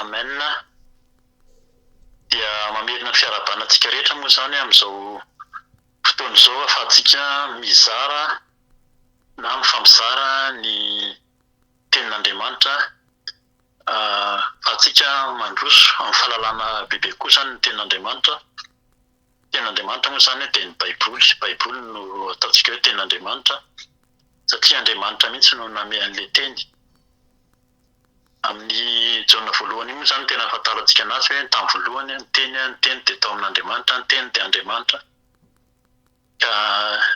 Amen. Dia mamerina ny fiarabanantsika rehetra moa zany amin'izao fotoana izao ahafahantsika mizara na mifampizara ny tenin'Andriamanitra, ahafahantsika mandroso amin'ny fahalalana bebe koa zany ny tenin'Andriamanitra. Tenin'Andriamanitra moa zany dia ny Baiboly no ataontsika hoe tenin'Andriamanitra satria Andriamanitra mihitsy no name an'ilay teny. Amin'ny jaona voalohany moa zany tena ahafantarantsika anazy hoe tamin'ny voalohany ny teny dia tao amin'Andriamanitra, ny teny dia Andriamanitra. Ka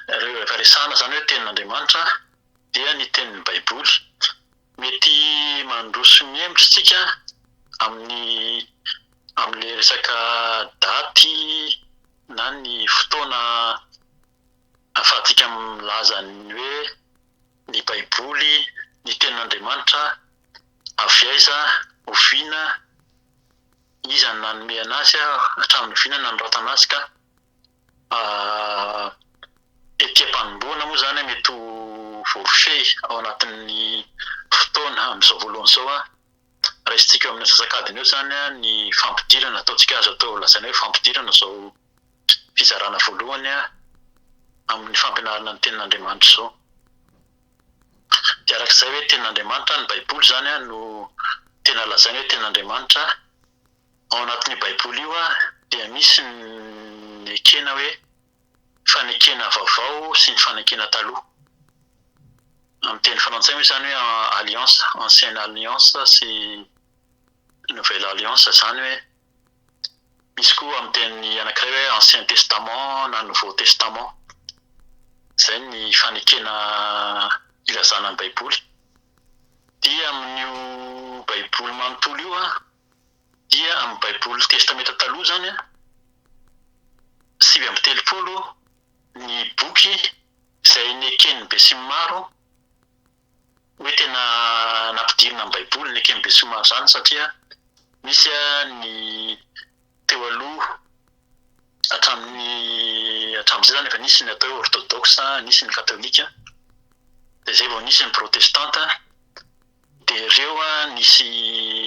rehefa resahana zany hoe tenin'Andriamanitra dia ny tenin'ny Baiboly. Mety mandroso mihemitra isika amin'ilay resaka daty na ny fotoana ahafahantsika milaza ny hoe ny Baiboly, ny tenin'Andriamanitra avy aiza, oviana, iza no nanome anazy hatramin'ny oviana nanorata anazy ka etỳ-panomboana moa zany mety voafehy ao anatin'ny fotoana amin'izao voalohany izao raisitsika amin'ny asasakadiny eo zany ny fampidirana, ataontsika azo atao lazaina hoe fampidirana izao fizarana voalohany amin'ny fampianarana ny tenin'Andriamanitra izao. Dia arak'izay hoe tenin'Andriamanitra ny Baiboly zany no tena lazaina hoe tenin'Andriamanitra. Ao anatin'ny Baiboly io dia misy ny ekena hoe fanekena vaovao sy ny fanekena taloha. Amin'ny teny frantsay moa zany hoe alliance, ancienne alliance sy nouvelle alliance zany hoe misy koa amin'ny teny anankiray hoe ancien testament na nouveau testament. Izay ny fanekena ilazana ny Baiboly. Dia amin'io Baiboly manontolo io dia amin'ny Baiboly testamenta taloha zany 730 ny boky izay nekeny be sy ny maro hoe tena nampidirina amin'ny Baiboly nekeny be sy ny maro zany satria misy ny teo aloha hatramin'izay zany efa nisy ny atao hoe orthodoxe, nisy ny katolika, dia zay vao nisy ny protestante. Dia ireo nisy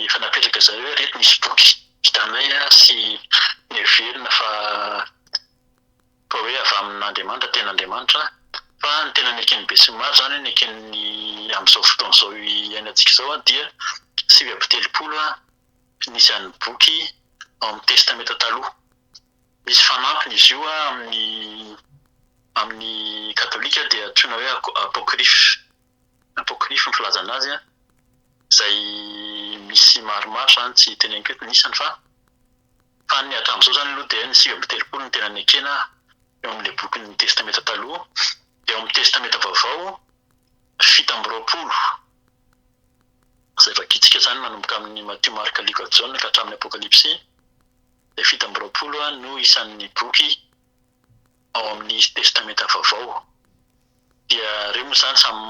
efa napetraka zay hoe reto nisy boky vitanay sy neverina fa hoe avy amin'Andriamanitra, tenin'Andriamanitra. Fa ny tena nekeny be sy ny maro zany nekeny amin'izao fotoana izao iainantsika izao dia 730 nisy an'ny boky ao amin'ny testamenta taloha. Misy fanampiny izy io amin'ny katolika dia antsoina hoe apocryphe. Apocryphe ny filazana azy izay misy maromaro zany tsy teneniko eto nisany fa ny hatramin'izao zany aloha dia ny 730 ny tena nekena eo amin'ilay boky ny testamenta taloha. Dia eo amin'ny testamenta vaovao 720. Izay vakitsika zany manomboka amin'ny Matthieu, Marc, Luc, John ka hatramin'ny Apocalypse. Dia 720 no isan'ny boky ao amin'ny testamenta vaovao. Dia ireo moa zany samy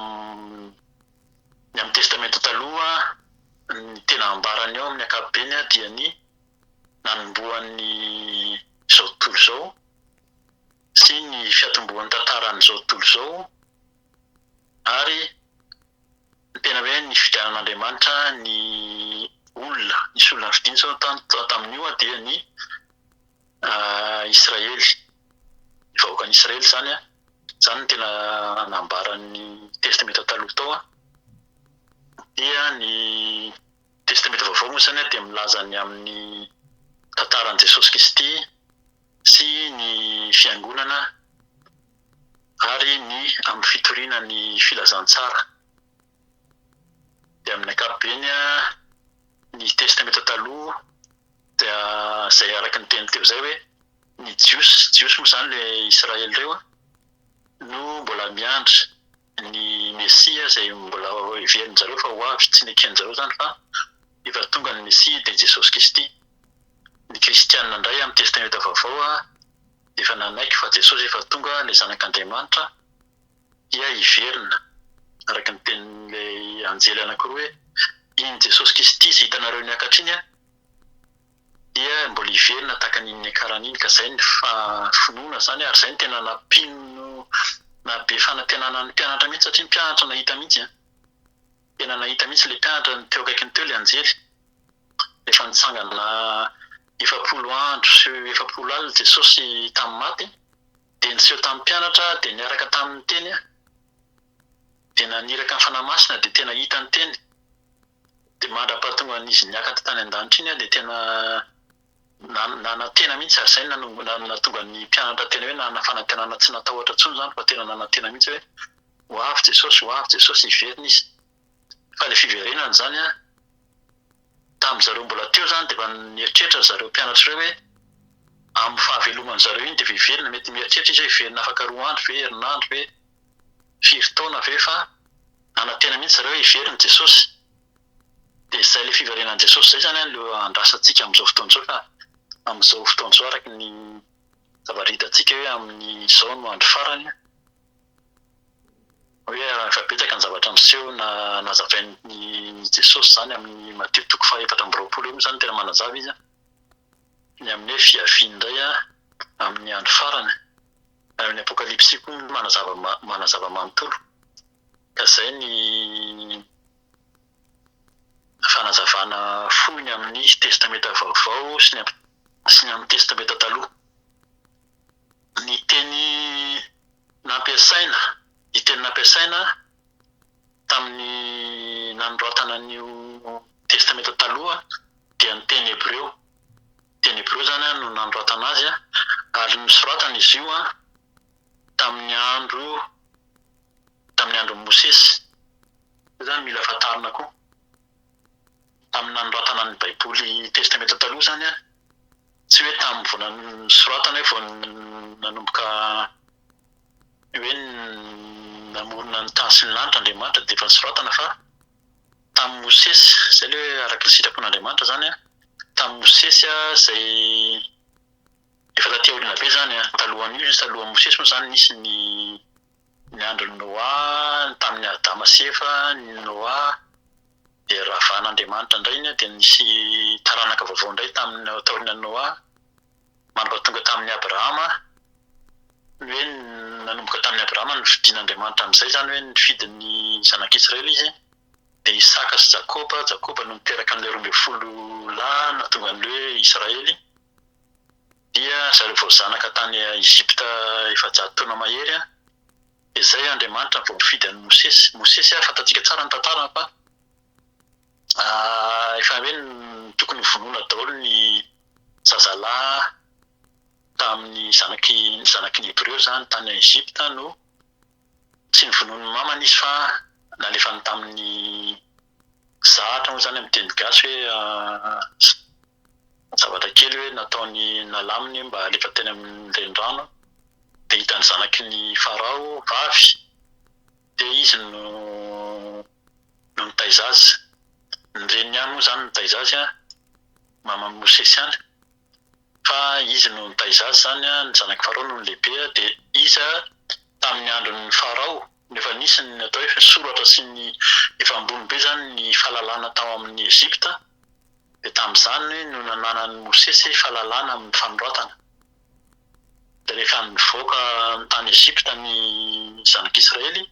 ny amin'ny testamenta taloha ny tena ambarany ao amin'ny ankapobeny dia ny nanomboan'ny izao tontolo izao sy ny fiatomboan'ny tantaran'izao tontolo izao, ary ny tena hoe ny fidiran'Andriamanitra ny olona, nisy olona nividiana izao tamin'io dia ny Israely, ny vahoakan'ny Israely zany zany no tena nambaran'ny testamenta taloha tao. Dia ny testamenta vaovao moa zany dia milaza ny amin'ny tantaran'i Jesosy Kristy sy ny fiangonana ary ny amin'ny fitoriana ny filazantsara. Dia amin'ny ankapobeny ny testamenta taloha dia izay araka ny teny teo izay hoe ny jiosy moa zany ilay Israely ireo no mbola miandry ny Mesia izay mbola heverin'izareo fa ho avy, tsy neken'izareo zany fa efa tonga ny Mesia dia Jesosy Kristy. Ny kristianina indray amin'ny testamenta vaovao efa nanaiky fa Jesosy efa tonga ilay zanak'Andriamanitra dia hiverina araka ny tenin'ilay anjely anankiroa hoe iny Jesosy Kristy izay hitanareo niakatra iny dia mbola hiverina tahaka n'iny niakarany iny. Ka izay ny finoana zany ary izay ny tena nampino na be fanantenana ny mpianatra mihitsy satria ny mpianatra nahita mihitsy. Tena nahita mihitsy ilay mpianatra teo akaikiny teo ilay anjely. efa nitsangana 10 andro sy 10 alina Jesosy tamin'ny maty, dia niseho tamin'ny mpianatra, dia niaraka tamin'ny teny, dia naniraka ny fanahy masina, dia tena hita ny teny. Dia mandra-pahatonga an'izy niakatra tany an-danitra iny, dia tena nanantena mihitsy ary izay natonga ny mpianatra tena hoe nanfanantenana tsy natahotra intsony izany, fa tena nanantena mihitsy hoe ho avy Jesosy hiverina izy. Fa ilay fiverenana izany tamin'ny zareo mbola teo izany dia efa nieritreritra zareo mpianatra ireo hoe amin'ny fahaveloman'ny zareo iny dia hiverina, mety mieritreritra izy hoe hiverina afaka 2 andro ve, herinandro ve, 5 taona ve, fa nanantena mihitsy zareo hoe hiverina Jesosy. Dia izay ilay fiverenan'i Jesosy izay izany no andrasantsika amin'izao fotoana izao, fa amin'izao fotoana izao araka ny zavatra hitantsika hoe amin'izao no andro farany, hoe efa betsaka ny zavatra miseho nazavain'ny Jesosy izany amin'ny Mateo 4:20 io izany tena manazava izy, ny amin'ny hoe fiaviany indray amin'ny andro farany. Amin'ny Apokalipsy koa manazava manontolo. Ka izay ny fanazavana fohy amin'ny testameta vaovao sy ny amin'ny testameta taloha. Ny teny nampiasaina tamin'ny nanoratana n'io testameta taloha dia ny teny Hebreo. Teny Hebreo izany no nanoratana azy, ary nosoratana izy io tamin'ny andro Mosesy. Izany mila fantarina koa. Tamin'ny nanoratana ny Baiboly testameta taloha izany tsy hoe tamin'ny vao nosoratana hoe vao nanomboka hoe namorona ny tany sy ny lanitra Andriamanitra dia efa nosoratana, fa tamin'ny Mosesy, izay ilay hoe araka ny sitrapon'Andriamanitra izany tamin'ny Mosesy izay efa taty aoriana be izany talohan'ny Mosesy moa izany nisy ny andron'ny Noa, tamin'ny Adama sy Eva, ny Noa, dia ravahan'Andriamanitra indray dia nisy taranaka vaovao indray tamin'ny taorian'ny Noa, mampatonga tamin'ny Abrahama, hoe nanomboka tamin'ny Abrahama ny fidin'Andriamanitra amin'izay izany hoe nifidin'ny zanak'Israely izy, dia Isaka sy Jakoba no niteraka an'ilay 12 lahy nahatonga an'ilay hoe Israely, dia zareo vao zanaka tany Ezipta efa 100 taona mahery, dia izay Andriamanitra vao mifidy an'i Mosesy fantatsika tsara ny tantarana, fa efa hoe tokony vonoina daholo ny zazalahy tamin'ny zanaky ny Hebreo izany tany Ezipta no tsy nivonoin'ny mamany izy, fa nalefany tamin'ny zahatra moa izany amin'ny teny gasy hoe zavatra kely hoe nataony nalaminy mba alefa teny amin'ny renirano, dia hitany zanaky ny Farao vavy, dia izy no nitaiza azy. Ny reniny ihany moa izany nitaiza azy mama Mosesy ihany, fa izy no nitaiza azy izany, ny zanaky Farao no lehibe, dia izy tamin'ny andron'ny Farao nefa nisy ny atao hoe soratra sy ny efa ambony be izany ny fahalalana tao amin'ny Ezipta, dia tamin'izany no nananan'ny Mosesy fahalalana amin'ny fanoratana. Dia rehefa nivoaka ny tany Ezipta ny zanak'Israely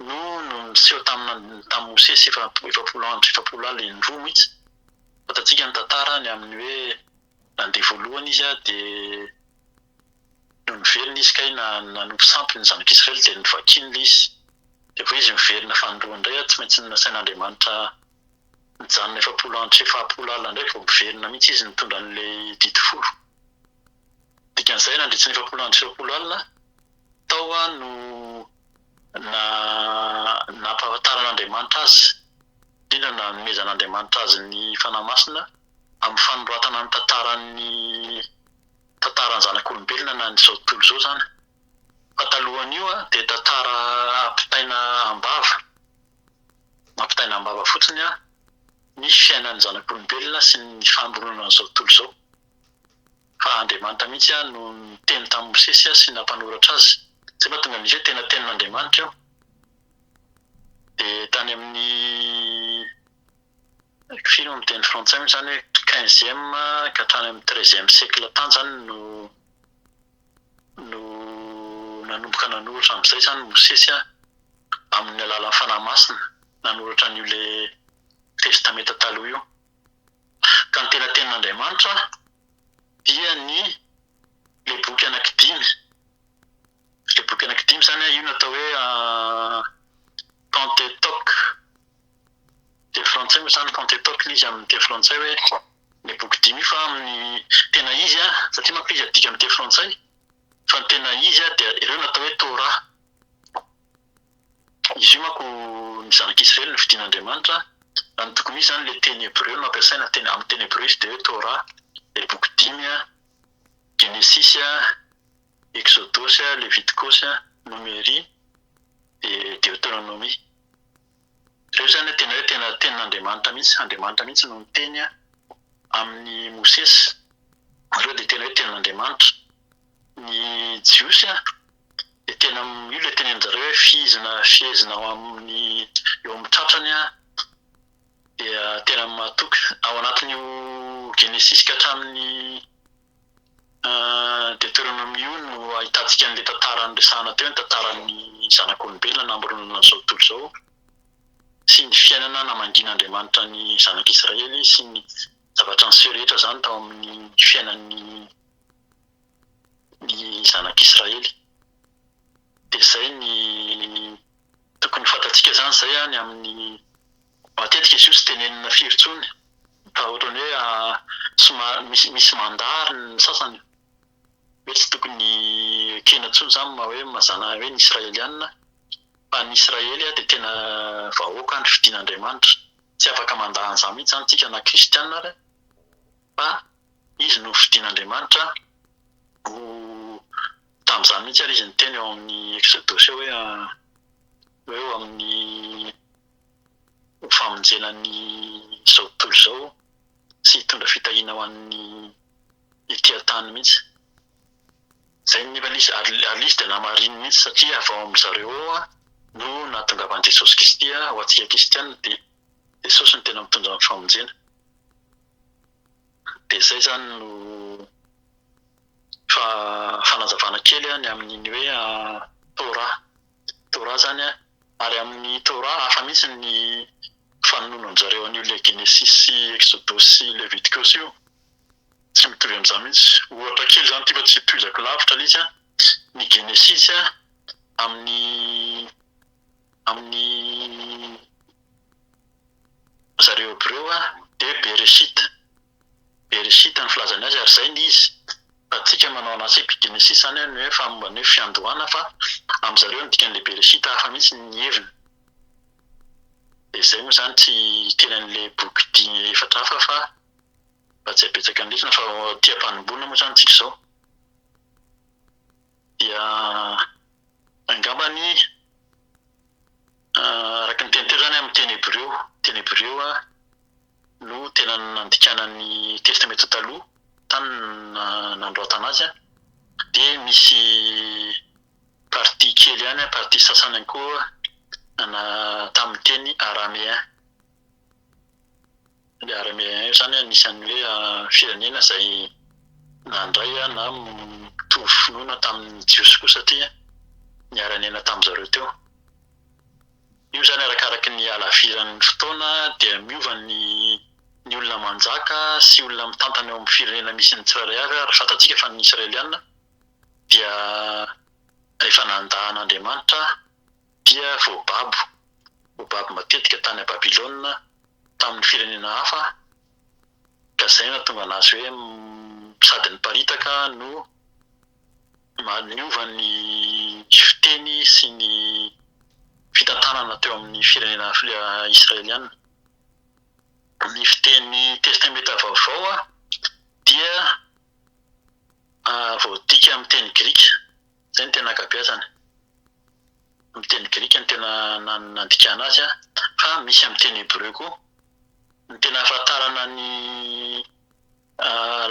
no miseho tamin'ny Mosesy 10 andro 10 alina ny roa mihitsy. Fantatsika ny tantara ny amin'ny hoe nandeha voalohany izy dia no miverina izy kay nanompo sampy ny zanak'Israely dia nivakiny ilay izy. Dia vao izy miverina fanoloana indray tsy maintsy nasain'Andriamanitra nijanona 10 andro sy 70 alina indray vao miverina mihitsy izy nitondra an'ilay didifolo. Dikan'izay nandritra ny 10 andro sy 70 alina tao no nampahafantaran'Andriamanitra azy, indrindra na nomezan'Andriamanitra azy ny fanahy masina amin'ny fanoratana ny tantaran'ny zanak'olombelona na n'izao tontolo izao izany. Fa talohan'io dia tantara ampitaina ambava fotsiny ny fiainan'ny zanak'olombelona sy ny famboronana n'izao tontolo izao. Fa Andriamanitra mihitsy no niteny tamin'ny Mosesy sy nampanoratra azy. Izay mahatonga an'izy hoe tena tenin'Andriamanitra io. Dia tany amin'ny firy amin'ny teny frantsay moa izany hoe 15e ka hatrany amin'ny 13e siècle tany izany no nanomboka nanoratra amin'izay izany Mosesy amin'ny alalan'ny fanahy masina nanoratra an'io ilay testameta taloha io. ka ny tena tenin'Andriamanitra dia le boky anankidimy. Le boky anankidimy zany io natao hoe Pentateuque. Teny frantsay moa zany Pentateuque izy amin'ny teny frantsay hoe le boky dimy fa amin'ny tena izy satria manko izy adika amin'ny teny frantsay fa ny tena izy dia ireo natao hoe Torah. Izy io manko ny zanak'Israely ny fidin'Andriamanitra raha ny tokony izy zany le teny hébreu no ampiasaina amin'ny teny hébreu izy dia hoe Torah. Le boky dimy Genesis, Exodus, Leviticus, Numérie et Deutéronomie. Ireo zany tena hoe tenin'Andriamanitra mihitsy, Andriamanitra mihitsy no miteny amin'ny Mosesy. Ireo dia tena hoe tenin'Andriamanitra. Ny Jiosy dia tena io le tenenin-jareo hoe fihezina ao amin'ny eo amin'ny tratrany dia tena mahatoky ao anatin'io Genesis ka hatramin'ny Deutéronomie io no ahitantsika an'ilay tantara niresahana teo, ny tantaran'ny zanak'olombelona namoronana izao tontolo izao sy ny fiainana namangin'Andriamanitra ny zanak'Israely sy ny zavatra niseho rehetra zany tao amin'ny fiainan'ny zanak'Israely. Dia izay ny tokony fantatsika zany izay ny amin'ny matetika izy io tsy tenenina firy intsony fa ohatran'ny hoe misy mandary ny sasany hoe tsy tokony ekena intsony zany hoe mazana hoe ny Israeliana fa ny Israely dia tena vahoaka ny fidin'Andriamanitra. Tsy afaka mandaha an'izany mihitsy zany tsika na kristianina ary fa izy no fidin'Andriamanitra tamin'izany mihitsy ary izy niteny eo amin'ny Exodus hoe eo amin'ny famonjenan'ny izao tontolo izao sy hitondra fitahiana ho an'ny ety an-tany mihitsy. Izay nefa ary izy dia namariny mihitsy satria avy ao amin'izareo ao no nahatongavan'i Jesosy Kristy ho antsika kristianina dia Jesosy no tena mitondra ny famonjena. Dia izay zany no fanazavana kely ny amin'ny hoe Torah zany ary amin'ny Torah hafa mihitsy ny fanononan-jareo an'io le Genesis sy Exodus sy Leviticus io. Tsy mitovy amin'izany mihitsy. Ohatra kely zany ty fa tsy tohizako lavitra ilay izy ny Genesis amin'ny zareo hébreu dia Bereshit ny filazany azy ary izay ny izy. Fa tsika manao anazy Genesis zany ny hoe fa momba ny hoe fiandohana fa amin'izareo ny dikan'ilay Bereshit hafa mihitsy ny heviny. Dia izay moa zany tsy tenan'ilay boky dimy efatra hafa fa tsy abetsaka an'ilay fa tia mpanomboana moa zany tsika izao. Dia angambany araka ny teny teo zany amin'ny teny hébreu no tena nandikanan'ny testameta taloha tany nandroatana azy dia misy partie kely ihany partie sasany ihany koa tamin'ny teny araméen. Le araméen io zany anisan'ny hoe firenena izay nandray na mitovy finoana tamin'ny Jiosy koa satria niara-niaina tamin'izareo teo. Io zany arakaraky ny halaviran'ny fotoana dia miova ny olona manjaka sy olona mitantana eo amin'ny firenena misy ny tsirairay avy ary fantatsika fa ny Israeliana dia rehefa nandahan'Andriamanitra dia voababo matetika tany Babilôna tamin'ny firenena hafa ka izay nahatonga anazy hoe sady niparitaka no niova ny fiteny sy ny fitantanana teo amin'ny firenena Israeliana. Ny fiteny testameta vaovao dia voadika amin'ny teny Grika. Izay ny tena ankabeazany. Amin'ny teny Grika ny tena nandikana azy fa misy amin'ny teny hébreu koa. Ny tena ahafantarana ny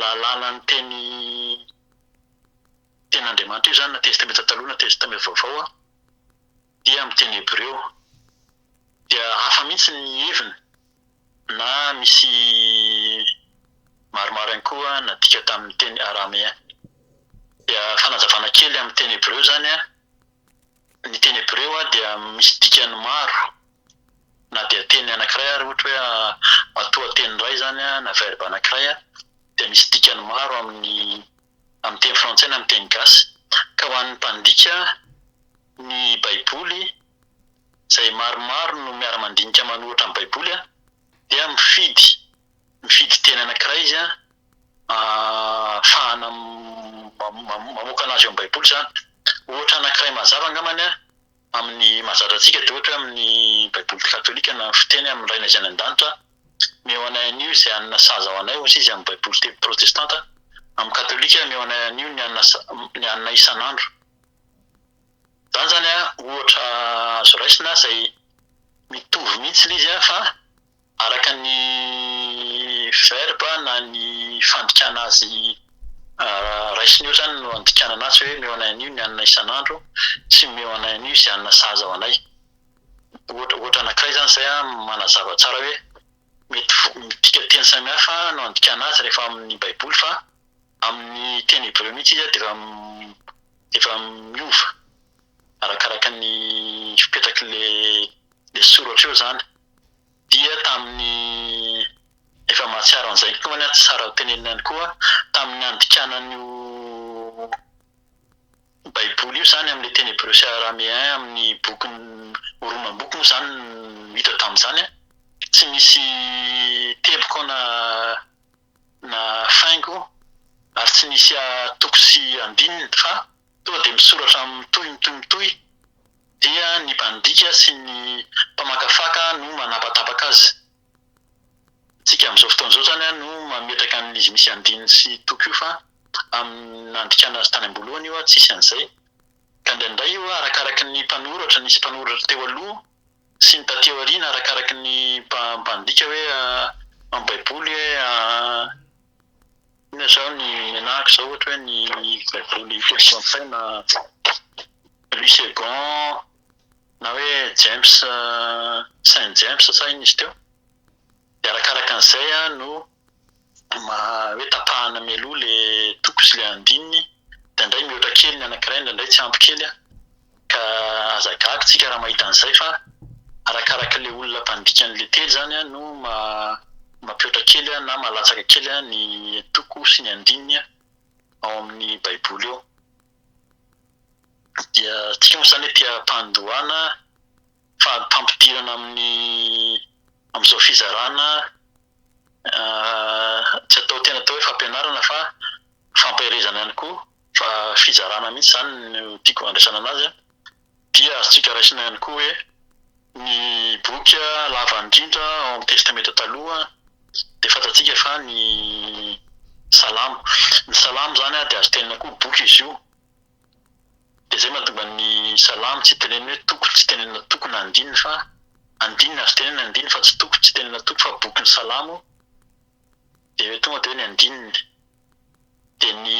lalàna ny ten'Andriamanitra io zany na testameta taloha na testameta vaovao dia amin'ny teny hébreu. Dia hafa mihitsy ny heviny na misy maromaro ihany koa nadika tamin'ny teny araméen. Dia fanazavana kely amin'ny teny hébreu zany ny teny hébreu dia misy dikany maro na dia teny anankiray ary ohatra hoe matoa teny iray zany zany na verbe anankiray dia misy dikany maro amin'ny teny frantsay na amin'ny teny gasy. Ka ho an'ny mpandika ny baiboly izay maromaro no miara-mandinika manoratra amin'ny baiboly dia mifidy teny anankiray izy ahafahana mamoaka anazy eo amin'ny baiboly zany. Ohatra anankiray mazava angamany amin'ny mahazatrantsika dia ohatra amin'ny baiboly katolika na fiteny amin'ny Ray izay any an-danitra meo anay an'io izay anona saza ho anay ozy izy amin'ny baiboly teny protestanta. Amin'ny katolika meo anay an'io ny anona isan'andro. Zany zany ohatra azo raisina izay mitovy mihitsy izy fa araka ny verbe na ny fandikana azy raisina eo zany no andikana azy hoe meo anay an'io ny anona isan'andro sy meo anay an'io izay anona saza ho anay. Ohatra anankiray zany izay manazava tsara hoe mety midika teny samihafa no andikana azy rehefa amin'ny baiboly fa amin'ny teny hebreo mihitsy izy dia efa miova arakaraka ny fipetraky le soratra eo zany. Dia tamin'ny efa mahatsiaro an'izay koa mania tsy tsara ho tenenina ihany koa tamin'ny andikanan'io baiboly io zany amin'ny teny hebreo sy araméen amin'ny bokyny romaboky moa zany hita tamin'izany tsy misy teboka na faingo ary tsy misy atoko sy andininy fa tonga dia misoratra mitohy dia ny mpandika sy ny mpamakafaka no manapatapaka azy. Tsika amin'izao fotoan'izao zany no mametraka an'izy misy andininy sy toko io fa amin'ny nandikana azy tany am-boalohany io tsisy an'izay. Ka indraindray io arakaraka ny mpanoratra, nisy mpanoratra teo aloha sy ny tateo aoriana arakaraka ny mpandika hoe amin'ny baiboly hoe ina zao ny menahako zao ohatra hoe ny baiboly frantsay na Louis Second na hoe James Saint James sa iny izy teo. Dia arakaraka an'izay no hoe tapahana mialoha le toko sy le andininy dia indray mihoatra kely ny anankiray indraindray tsy ampy kely ka azagaga tsika raha mahita an'izay fa arakaraka le olona mpandika an'le teny zany no mampihoatra kely na malatsaka kely ny toko sy ny andininy ao amin'ny baiboly eo. Dia tsika moa zany tia mpandohana fampidirana amin'izao fizarana tsy atao tena atao hoe fampianarana fa fampaherezana ihany koa fa fizarana mihitsy zany no tiako andraisana anazy. Dia azontsika raisina ihany koa hoe ny boky lava indrindra ao amin'ny testameta taloha dia fantatsika fa ny salamo zany dia azo tenena koa boky izy io. Dia zay mahatonga ny salamo tsy tenena hoe toko, tsy tenena toko na andininy fa andininy azo tenena andininy fa tsy toko, tsy tenena toko fa boky ny salamo dia hoe tonga dia hoe ny andininy. Dia ny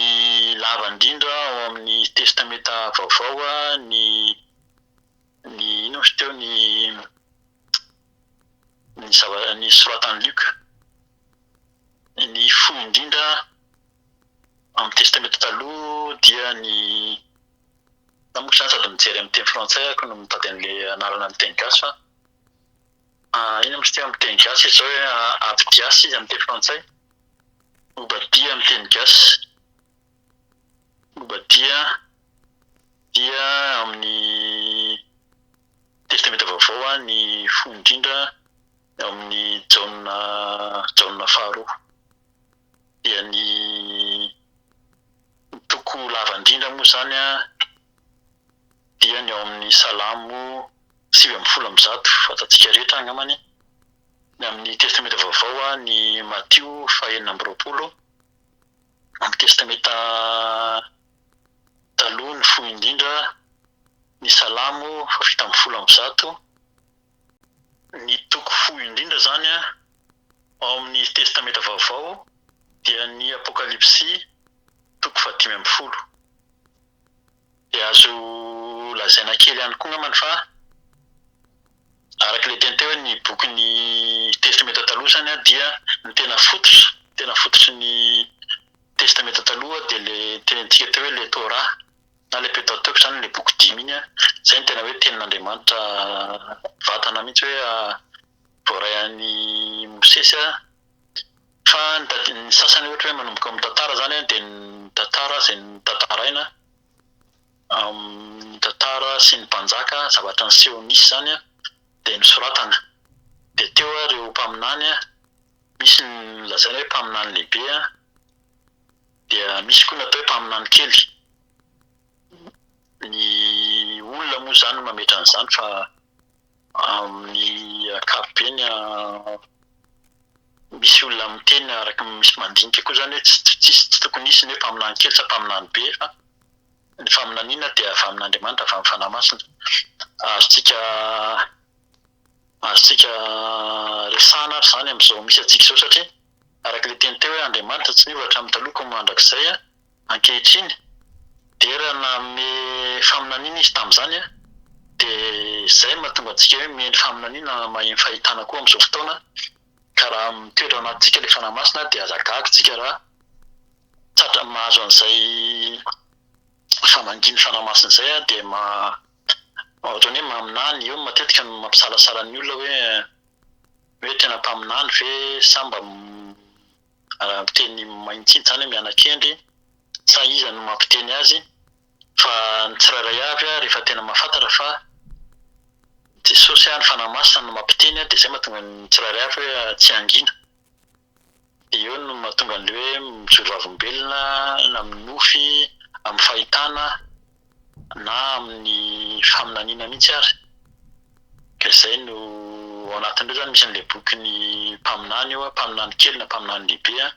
lava indrindra ao amin'ny testameta vaovao ny ino izy teo ny soratan'ny Luka. Ny fohy indrindra amin'ny testameta taloha dia ny moa zany sady mijery amin'ny teny frantsay ako no mitady an'le anarana amin'ny teny gasy fa ino moa izy teo amin'ny teny gasy izy zao hoe Abdias izy amin'ny teny frantsay, Obadia amin'ny teny gasy. Obadia dia amin'ny testameta vaovao ny fohy indrindra amin'ny jaona faharoa. Dia ny toko lava indrindra moa zany dia ny ao amin'ny salamo 7:100 fantatsika rehetra angamany. Ny amin'ny testameta vaovao ny Matteo 4:20. Amin'ny testameta taloha ny fohy indrindra ny salamo 7:100. Ny toko fohy indrindra zany ao amin'ny testameta vaovao dia ny apokalipsy toko 5:10. Dia azo lazaina kely ihany koa ngamany fa araka le teny teo hoe ny boky testameta taloha zany dia ny tena fototry ny testameta taloha dia le tenentsika teo hoe le Torah na le Pentateuque zany le boky 10 iny zay ny tena hoe tenin'Andriamanitra vatana mihitsy hoe voaray an'i Mosesy Fa ny sasany ohatra hoe manomboka amin'ny tantara zany dia ny tantara izay notantaraina amin'ny tantara sy ny mpanjaka zavatra niseho nisy zany dia nosoratana. Dia teo ireo mpaminany misy ny lazaina hoe mpaminany lehibe dia misy koa natao hoe mpaminany kely. Ny olona moa zany mametra an'izany fa amin'ny ankapobeny misy olona miteny araka misy mandinika koa zany hoe tsy tokony hisy ny hoe mpaminany kely sa mpaminany be fa ny faminaniana dia avy amin'Andriamanitra, avy amin'ny fanahy masina. Azontsika resahana ary zany amin'izao misy antsika izao satria araka ilay teny teo hoe Andriamanitra tsy niova hatramin'ny taloha mandrakizay ankehitriny dia raha nanome faminaniana izy tamin'izany dia izay mahatonga antsika hoe miheny faminaniana maheno fahitana koa amin'izao fotoana. Ka raha mitoetra ao anatintsika ilay fanahy masina dia azagaga tsika raha tratra mahazo an'izay famanginy fanahy masina izay dia ohatran'ny hoe maminany eo matetika mampisalasala ny olona hoe tena mpaminany ve sa mba miteny maintsiny zany hoe mianakendry sa iza no mampiteny azy. Fa ny tsirairay avy rehefa tena mahafantatra fa Jesosy ny fanahy masina no mampiteny dia izay mahatonga ny tsirairay avy hoe tsy angina. Dia eo no mahatonga an'ilay hoe mijoro vavolombelona na amin'ny nofy, amin'ny fahitana na amin'ny faminaniana mihitsy ary. Ka izay no ao anatin'ireo zany misy an'ilay boky ny mpaminany eo, mpaminany kely na mpaminany lehibe.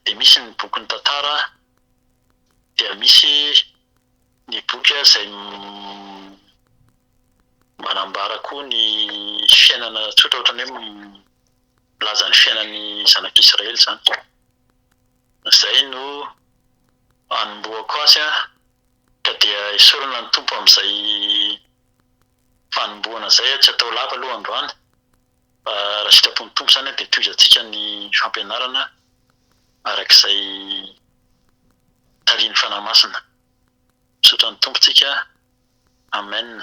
Dia misy ny boky ny tantara, dia misy ny boky izay manambara koa ny fiainana tsotra ohatran'ny hoe milaza ny fiainan'ny zanak'Israely zany. Izay no anombohako azy ka dia esorina ny tompo amin'izay fanombohana izay tsy atao lava aloha androany. Raha sitrapon'ny tompo zany dia tohizantsika ny fampianarana arak'izay tarihin'ny fanahy masina. Misaotra ny tompontsika. Amen.